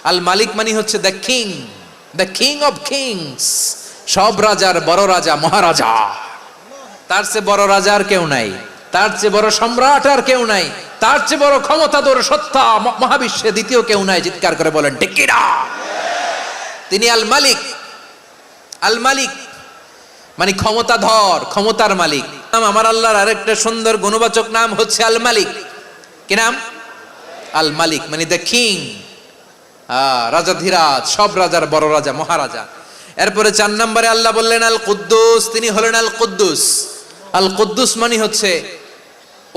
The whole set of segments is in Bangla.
আল মালিক মানে হচ্ছে দ্য কিং অফ কিংস, সব রাজার বড় রাজা, মহারাজা। তার চেয়ে বড় রাজা আর কেউ নাই, তার চেয়ে বড় সম্রাট আর কেউ নাই, তার চেয়ে বড় ক্ষমতাধর সত্তা মহাবিশ্বে দ্বিতীয় কেউ নাই। চিৎকার করে বলেন ঠিক কি না? তিনি আল মালিক। আল মালিক মানে ক্ষমতাধর, ক্ষমতার মালিক। আমার আল্লাহর আরেকটা সুন্দর গুণবাচক নাম হচ্ছে আল মালিক। কি নাম? আল মালিক মানে দ্য কিং, রাজাধিরাজ, সব রাজার বড় রাজা, মহারাজা। এরপরে 4 নম্বরে আল্লাহ বললেন আল কুদ্দুস, তিনি হলেন আল কুদ্দুস। আল কুদ্দুস মানে হচ্ছে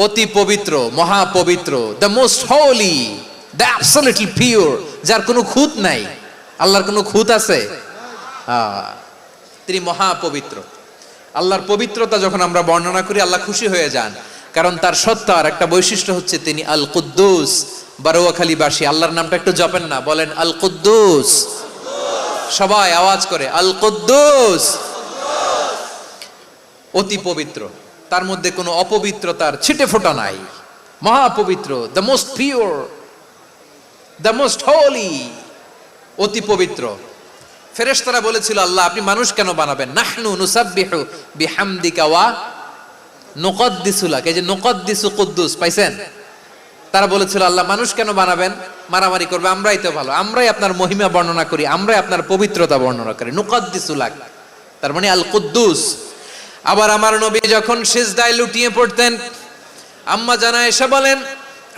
অতি পবিত্র, মহাপবিত্র, the most holy, the absolutely pure, যার কোনো খুঁত নাই। আল্লাহর কোনো খুঁত আছে? তিনি মহাপবিত্র। আল্লাহর পবিত্রতা যখন আমরা বর্ণনা করি আল্লাহ খুশি হয়ে যান, কারণ তার সত্তার একটা বৈশিষ্ট্য হচ্ছে তিনি আল কুদ্দুস। বারোয়াখালীবাসী আল্লাহর নামটা একটু জপেন না, বলেন আল কুদ্দুস, সবাই আওয়াজ করে আল কুদ্দুস। অতি পবিত্র, তার মধ্যে কোনো অপবিত্রতার ছিটে ফোঁটা নাই, মহাপবিত্র, the most pure, the most holy, অতি পবিত্র। ফেরেশতারা বলেছিল আল্লাহ আপনি মানুষ কেন বানাবেন? নাহনু নুসাব্বিহু বিহামদিকা ওয়া নুকদ্দিসু লাক। এই যে নুকদ্দিসু কুদ্দুস পাইছেন? তারা বলেছিল আল্লাহ মানুষ কেন বানাবেন, মারামারি করবে, আমরাই তো ভালো, আমরাই আপনার মহিমা বর্ণনা করি, আমরাই আপনার পবিত্রতা বর্ণনা করি। নুকদ্দিসু লাক তার মানে আল কুদ্দুস। আবার আমার নবী যখন সিজদায় লুটিয়ে পড়তেন, আম্মা জানা এসে বলেন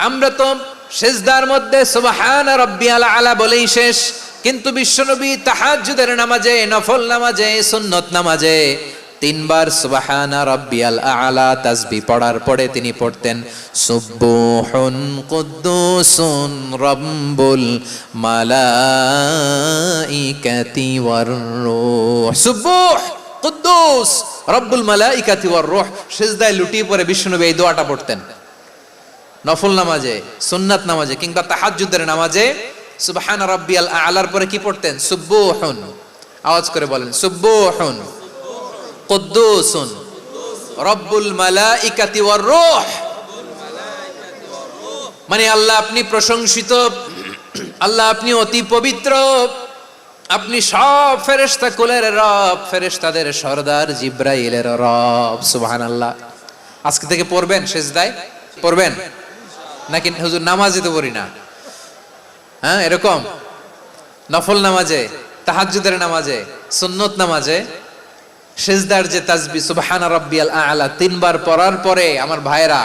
আমরা তো সিজদার মধ্যে সুবহান রাব্বিয়াল আলা বলেই শেষ, কিন্তু বিশ্বনবী তাহাজ্জুদের নামাজে, নফল নামাজে, সুন্নত নামাজে 3 বার সুবহানা রাব্বিয়াল আলা তাসবিহ পড়ার পরে তিনি পড়তেন সুবহুন কুদ্দুসুন রাব্বুল মালাইকাতি ওয়ার রূহ। সুবহ কুদ্দুস রব্বুল মালাইকাতি ওয়ার রূহ। সিজদায় লুটিয়ে পড়ে বিশ্বনবী এই দোয়াটা পড়তেন। নফল নামাজে, সুন্নাত নামাজে কিংবা তাহাজ্জুদের নামাজে সুবহান রাব্বিয়াল আলার পরে কি পড়তেন? সুবহুন। আওয়াজ করে বলেন সুবহুন কুদ্দুসুন রব্বুল মালাইকাতি ওয়ার রূহ। মানে আল্লাহ আপনি প্রশংসিত, আল্লাহ আপনি অতি পবিত্র, আপনি সব ফেরেশতা কুলের রব, ফেরেশতাদের সরদার জিব্রাইলের রব। সুবহানাল্লাহ। আজকে থেকে পড়বেন, সিজদায় পড়বেন নাকি হুজুর নামাজে তো পড়ি না? হ্যাঁ, এরকম নফল নামাজে, তাহাজ্জুদের নামাজে, সুন্নত নামাজে সিজদার যে তাসবিহ সুবহান রাব্বিয়াল আলা 3 বার পড়ার পরে আমার ভাইরা